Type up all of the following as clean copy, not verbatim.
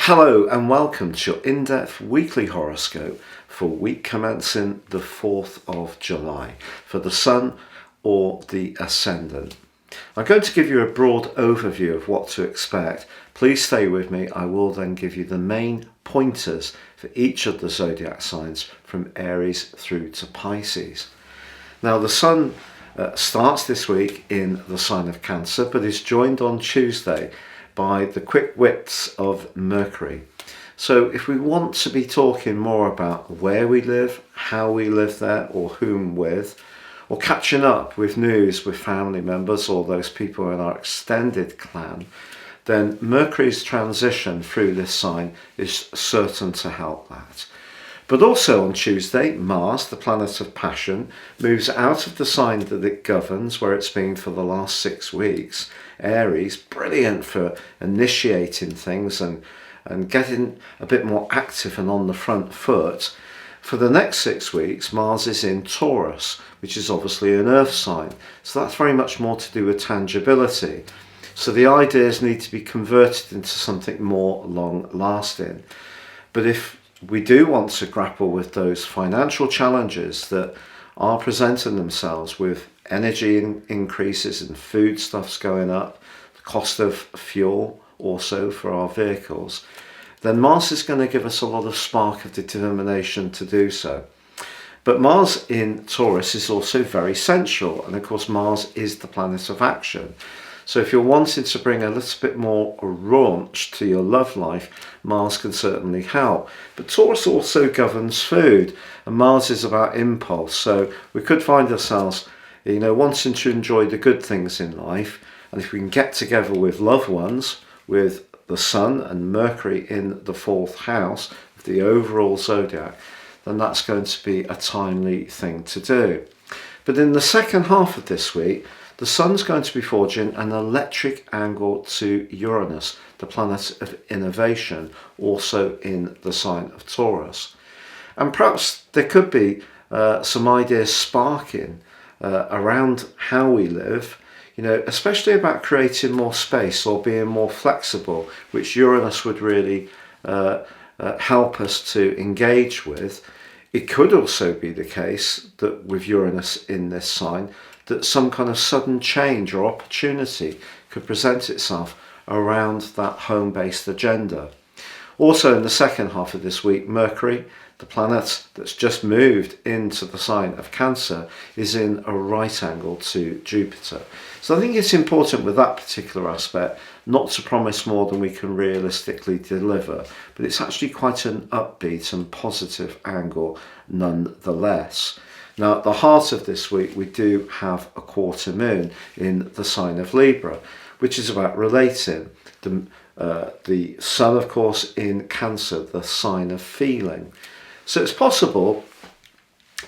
Hello and welcome to your in-depth weekly horoscope for week commencing the 4th of July for the Sun or the Ascendant. I'm going to give you a broad overview of what to expect. Please stay with me. I will then give you the main pointers for each of the zodiac signs from Aries through to Pisces. Now the Sun starts this week in the sign of Cancer, but is joined on Tuesday by the quick wits of Mercury. So if we want to be talking more about where we live, how we live there, or whom with, or catching up with news with family members or those people in our extended clan, then Mercury's transition through this sign is certain to help that. But also on Tuesday, Mars, the planet of passion, moves out of the sign that it governs, where it's been for the last 6 weeks. Aries, brilliant for initiating things and getting a bit more active and on the front foot. For the next 6 weeks, Mars is in Taurus, which is obviously an earth sign. So that's very much more to do with tangibility. So the ideas need to be converted into something more long-lasting. But if we do want to grapple with those financial challenges that are presenting themselves with energy increases and foodstuffs going up, the cost of fuel also for our vehicles, then Mars is going to give us a lot of spark of determination to do so. But Mars in Taurus is also very sensual, and of course Mars is the planet of action. So if you're wanting to bring a little bit more raunch to your love life, Mars can certainly help. But Taurus also governs food, and Mars is about impulse. So we could find ourselves, wanting to enjoy the good things in life. And if we can get together with loved ones, with the Sun and Mercury in the 4th house of the overall zodiac, then that's going to be a timely thing to do. But in the second half of this week, the Sun's going to be forging an electric angle to Uranus, the planet of innovation, also in the sign of Taurus. And perhaps there could be some ideas sparking around how we live, especially about creating more space or being more flexible, which Uranus would really help us to engage with. It could also be the case that with Uranus in this sign, that some kind of sudden change or opportunity could present itself around that home-based agenda. Also in the second half of this week, Mercury, the planet that's just moved into the sign of Cancer, is in a right angle to Jupiter. So I think it's important with that particular aspect not to promise more than we can realistically deliver, but it's actually quite an upbeat and positive angle nonetheless. Now, at the heart of this week, we do have a quarter moon in the sign of Libra, which is about relating. The Sun, of course, in Cancer, the sign of feeling. So it's possible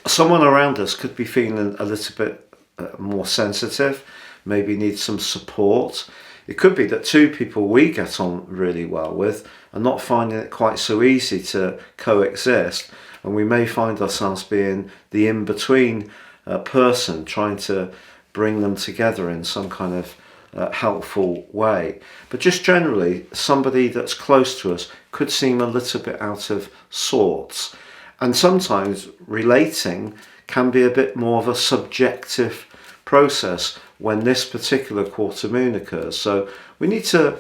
someone around us could be feeling a little bit more sensitive, maybe need some support. It could be that two people we get on really well with are not finding it quite so easy to coexist, and we may find ourselves being the in-between person, trying to bring them together in some kind of helpful way. But just generally, somebody that's close to us could seem a little bit out of sorts. And sometimes relating can be a bit more of a subjective process when this particular quarter moon occurs. So we need to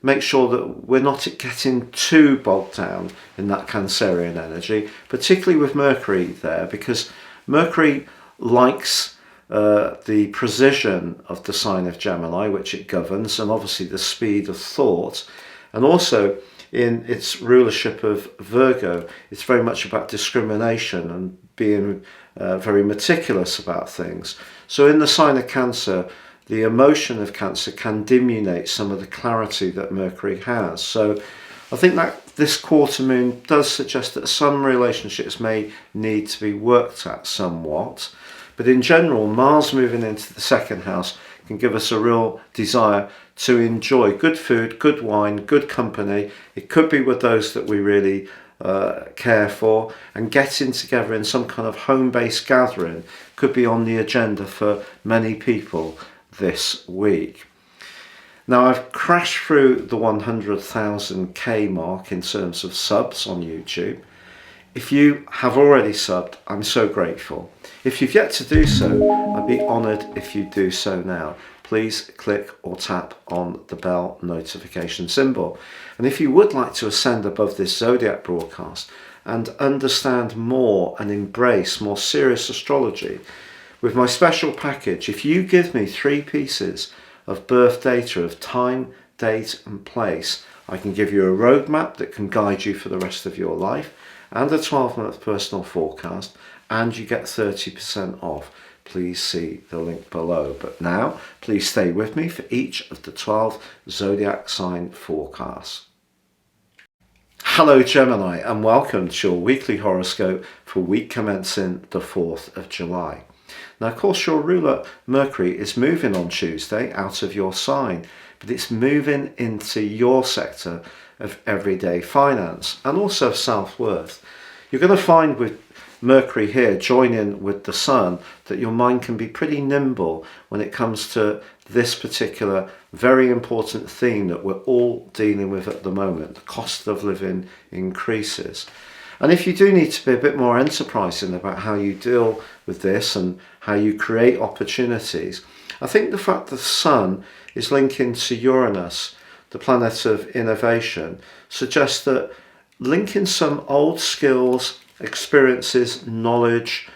make sure that we're not getting too bogged down in that Cancerian energy, particularly with Mercury there, because Mercury likes the precision of the sign of Gemini, which it governs, and obviously the speed of thought, and also in its rulership of Virgo, it's very much about discrimination and being very meticulous about things. So in the sign of Cancer, the emotion of Cancer can diminish some of the clarity that Mercury has. So I think that this quarter moon does suggest that some relationships may need to be worked at somewhat. But in general, Mars moving into the second house can give us a real desire to enjoy good food, good wine, good company. It could be with those that we really care for, and getting together in some kind of home-based gathering could be on the agenda for many people this week. Now, I've crashed through the 100,000k mark in terms of subs on YouTube. If you have already subbed, I'm so grateful. If you've yet to do so, I'd be honoured if you do so now. Please click or tap on the bell notification symbol. And if you would like to ascend above this zodiac broadcast and understand more and embrace more serious astrology, with my special package, if you give me 3 pieces of birth data of time, date and place, I can give you a roadmap that can guide you for the rest of your life and a 12-month personal forecast, and you get 30% off. Please see the link below. But now, please stay with me for each of the 12 zodiac sign forecasts. Hello Gemini, and welcome to your weekly horoscope for week commencing the 4th of July. Now, of course, your ruler Mercury is moving on Tuesday out of your sign, but it's moving into your sector of everyday finance and also self-worth. You're going to find with Mercury here joining with the Sun that your mind can be pretty nimble when it comes to this particular very important theme that we're all dealing with at the moment. The cost of living increases. And if you do need to be a bit more enterprising about how you deal with this and how you create opportunities, I think the fact that the Sun is linking to Uranus, the planet of innovation, suggests that linking some old skills, experiences, knowledge,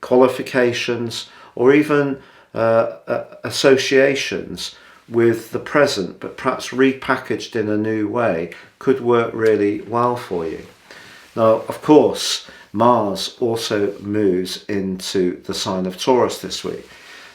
qualifications, or even associations with the present, but perhaps repackaged in a new way, could work really well for you. Now, of course, Mars also moves into the sign of Taurus this week.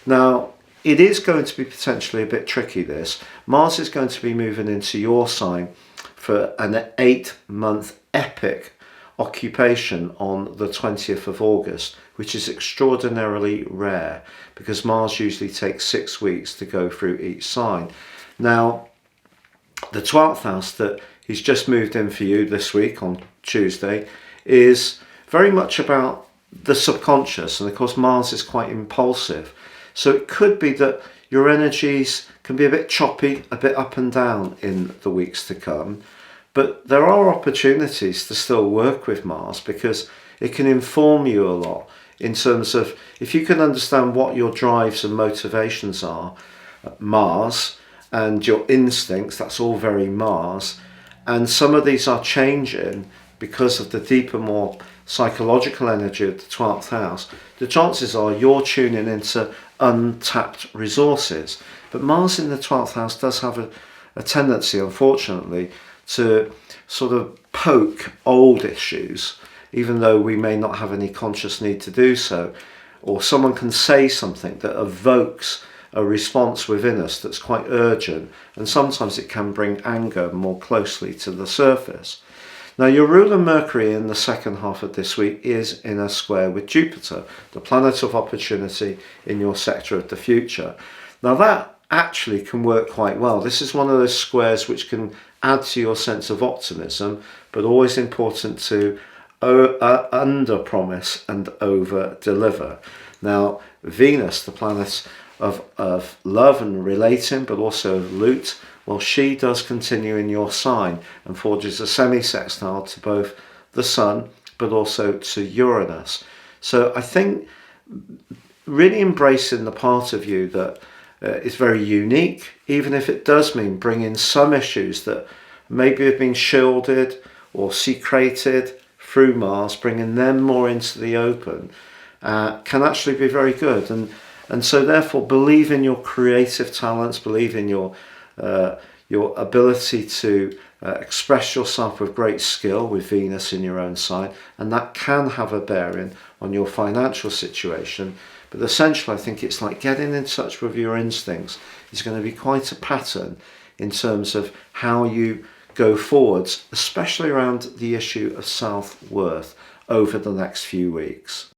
Now, it is going to be potentially a bit tricky, this. Mars is going to be moving into your sign for an 8-month epic occupation on the 20th of August, which is extraordinarily rare because Mars usually takes 6 weeks to go through each sign. Now, the 12th house that he's just moved in for you this week on Tuesday is very much about the subconscious, and of course Mars is quite impulsive, so it could be that your energies can be a bit choppy, a bit up and down in the weeks to come, but there are opportunities to still work with Mars because it can inform you a lot in terms of if you can understand what your drives and motivations are, Mars, and your instincts, that's all very Mars, and some of these are changing because of the deeper, more psychological energy of the 12th house. The chances are you're tuning into untapped resources. But Mars in the 12th house does have a tendency, unfortunately, to sort of poke old issues, even though we may not have any conscious need to do so. Or someone can say something that evokes a response within us that's quite urgent, and sometimes it can bring anger more closely to the surface. Now, your ruler Mercury in the second half of this week is in a square with Jupiter, the planet of opportunity in your sector of the future. Now, that actually can work quite well. This is one of those squares which can add to your sense of optimism, but always important to under promise and over deliver. Now, Venus, the planet of love and relating, but also of loot, well, she does continue in your sign and forges a semi-sextile to both the Sun, but also to Uranus. So I think really embracing the part of you that is very unique, even if it does mean bringing some issues that maybe have been shielded or secreted through Mars, bringing them more into the open, can actually be very good. And so therefore believe in your creative talents, believe in your ability to express yourself with great skill with Venus in your own sign, and that can have a bearing on your financial situation. But essentially I think it's like getting in touch with your instincts is going to be quite a pattern in terms of how you go forwards, especially around the issue of self-worth over the next few weeks.